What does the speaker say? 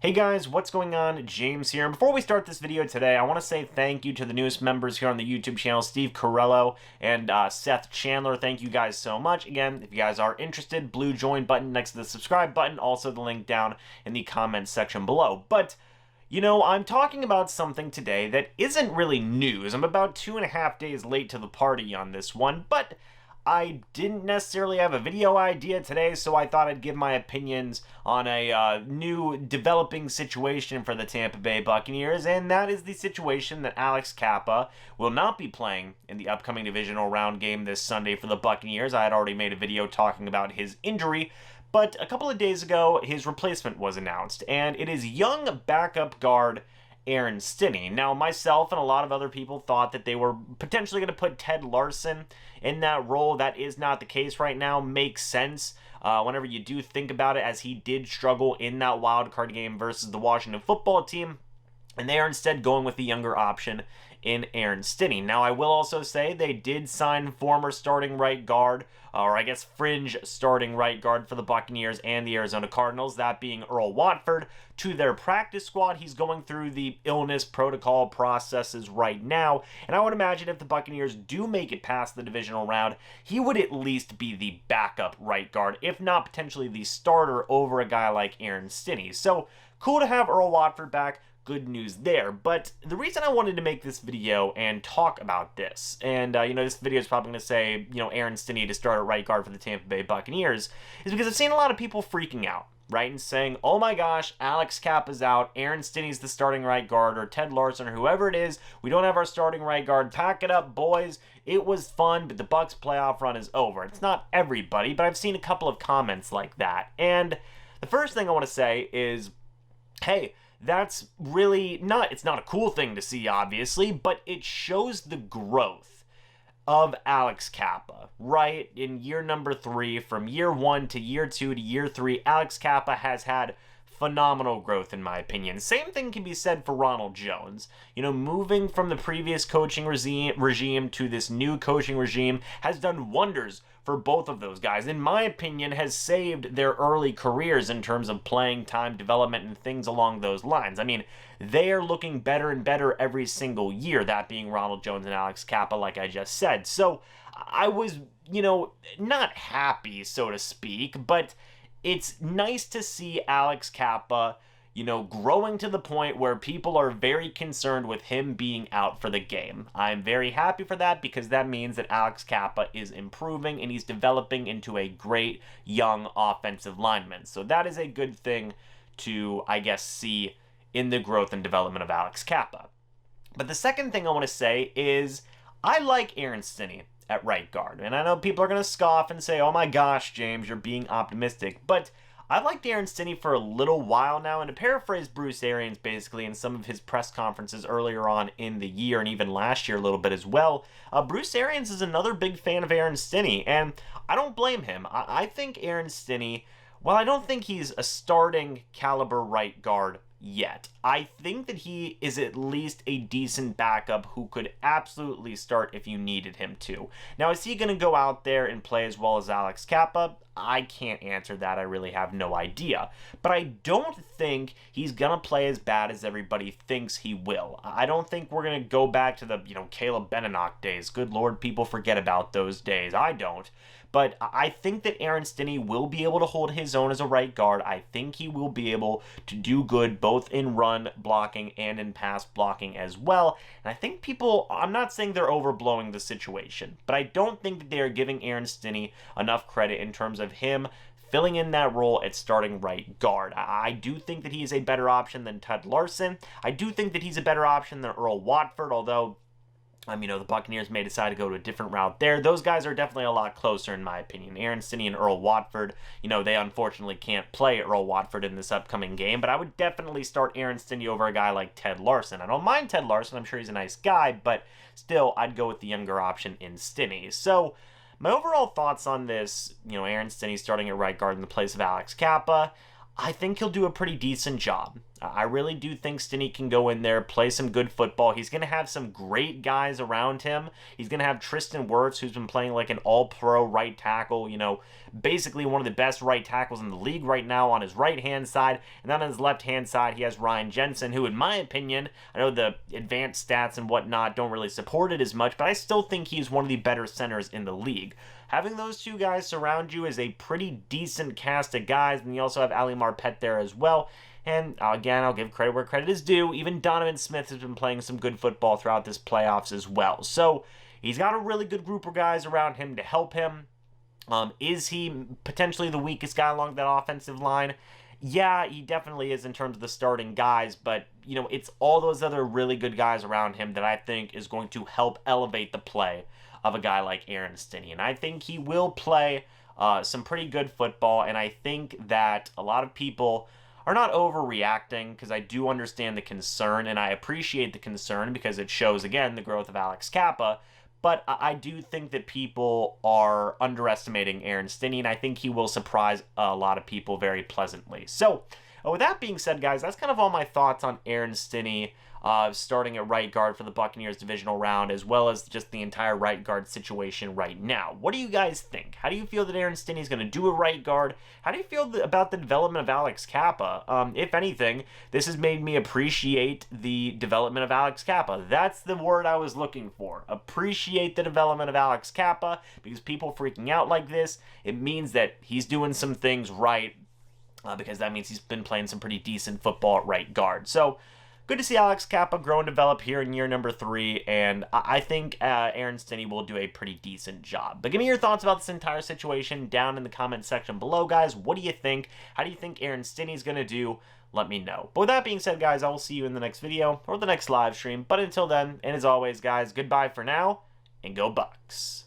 Hey guys, what's going on? James here. And before we start this video today, I want to say thank you to the newest members here on the YouTube channel, Steve Carello and Seth Chandler. Thank you guys so much. Again, if you guys are interested, blue join button next to the subscribe button, also the link down in the comments section below. But I'm talking about something today that isn't really news. I'm about 2.5 days late to the party on this one, but I didn't necessarily have a video idea today, so I thought I'd give my opinions on a new developing situation for the Tampa Bay Buccaneers, and that is the situation that Alex Cappa will not be playing in the upcoming divisional round game this Sunday for the Buccaneers. I had already made a video talking about his injury, but a couple of days ago, his replacement was announced, and it is young backup guard Stinney. Now, myself and a lot of other people thought that they were potentially going to put Ted Larson in that role. That is not the case right now. Makes sense whenever you do think about it, as he did struggle in that wild card game versus the Washington football team, and they are instead going with the younger option in Stinney. Now, I will also say they did sign former starting right guard, or I guess fringe starting right guard for the Buccaneers and the Arizona Cardinals, that being Earl Watford, to their practice squad. He's going through the illness protocol processes right now, and I would imagine if the Buccaneers do make it past the divisional round, he would at least be the backup right guard, if not potentially the starter over a guy like Stinney. So, cool to have Earl Watford back. Good news there. But the reason I wanted to make this video and talk about this, and this video is probably going to say, Stinney to start at right guard for the Tampa Bay Buccaneers, is because I've seen a lot of people freaking out, right, and saying, oh my gosh, Alex Cappa's out, Stinney's the starting right guard, or Ted Larson, or whoever it is, we don't have our starting right guard, pack it up, boys, it was fun, but the Bucs playoff run is over. It's not everybody, but I've seen a couple of comments like that, and the first thing I want to say is, hey, that's really not, it's not a cool thing to see, obviously, but it shows the growth of Alex Cappa, right? In year number 3, from year 1 to year 2 to year 3, Alex Cappa has had phenomenal growth, in my opinion. Same thing can be said for Ronald Jones. Moving from the previous coaching regime to this new coaching regime has done wonders for both of those guys. In my opinion, has saved their early careers in terms of playing time, development, and things along those lines. I mean, they are looking better and better every single year, that being Ronald Jones and Alex Cappa, like I just said. So I was, not happy, so to speak, but it's nice to see Alex Cappa, growing to the point where people are very concerned with him being out for the game. I'm very happy for that, because that means that Alex Cappa is improving and he's developing into a great young offensive lineman. So that is a good thing to, I guess, see in the growth and development of Alex Cappa. But the second thing I want to say is I like Stinney at right guard. And I know people are going to scoff and say, oh my gosh, James, you're being optimistic. But I've liked Stinney for a little while now, and to paraphrase Bruce Arians basically in some of his press conferences earlier on in the year, and even last year a little bit as well, Bruce Arians is another big fan of Stinney, and I don't blame him. I think Stinney, while I don't think he's a starting caliber right guard yet, I think that he is at least a decent backup who could absolutely start if you needed him to. Now, is he going to go out there and play as well as Alex Cappa? I can't answer that. I really have no idea. But I don't think he's going to play as bad as everybody thinks he will. I don't think we're going to go back to the, Caleb Benenoch days. Good Lord, people forget about those days. I don't. But I think that Stinney will be able to hold his own as a right guard. I think he will be able to do good both in run blocking and in pass blocking as well. And I think people, I'm not saying they're overblowing the situation, but I don't think that they are giving Stinney enough credit in terms of him filling in that role at starting right guard. I do think that he is a better option than Ted Larson. I do think that he's a better option than Earl Watford, although the Buccaneers may decide to go to a different route there. Those guys are definitely a lot closer, in my opinion. Stinney and Earl Watford, they unfortunately can't play Earl Watford in this upcoming game, but I would definitely start Stinney over a guy like Ted Larson. I don't mind Ted Larson. I'm sure he's a nice guy, but still, I'd go with the younger option in Stinney. So, my overall thoughts on this, Stinney starting at right guard in the place of Alex Cappa, I think he'll do a pretty decent job. I really do think Stinnie can go in there, play some good football. He's going to have some great guys around him. He's going to have Tristan Wirfs, who's been playing like an all-pro right tackle, basically one of the best right tackles in the league right now on his right-hand side. And then on his left-hand side, he has Jensen, who, in my opinion, I know the advanced stats and whatnot don't really support it as much, but I still think he's one of the better centers in the league. Having those two guys surround you is a pretty decent cast of guys, and you also have Ali Marpet there as well. And again, I'll give credit where credit is due. Even Donovan Smith has been playing some good football throughout this playoffs as well. So he's got a really good group of guys around him to help him. Is he potentially the weakest guy along that offensive line? Yeah, he definitely is in terms of the starting guys, but, it's all those other really good guys around him that I think is going to help elevate the play of a guy like Aaron Stinnie. And I think he will play some pretty good football, and I think that a lot of people are not overreacting, because I do understand the concern, and I appreciate the concern because it shows, again, the growth of Alex Cappa. But I do think that people are underestimating Aaron Stinnie, and I think he will surprise a lot of people very pleasantly. So, with that being said, guys, that's kind of all my thoughts on Aaron Stinnie starting at right guard for the Buccaneers divisional round, as well as just the entire right guard situation right now. What do you guys think? How do you feel that Aaron Stinnie is going to do a right guard? How do you feel about the development of Alex Cappa? If anything, this has made me appreciate the development of Alex Cappa. That's the word I was looking for. Appreciate the development of Alex Cappa, because people freaking out like this, it means that he's doing some things right, because that means he's been playing some pretty decent football at right guard. So, good to see Alex Cappa grow and develop here in year number 3, and I think Aaron Stinnie will do a pretty decent job. But give me your thoughts about this entire situation down in the comment section below, guys. What do you think? How do you think Aaron Stinnie is going to do? Let me know. But with that being said, guys, I will see you in the next video or the next live stream. But until then, and as always, guys, goodbye for now, and go Bucs.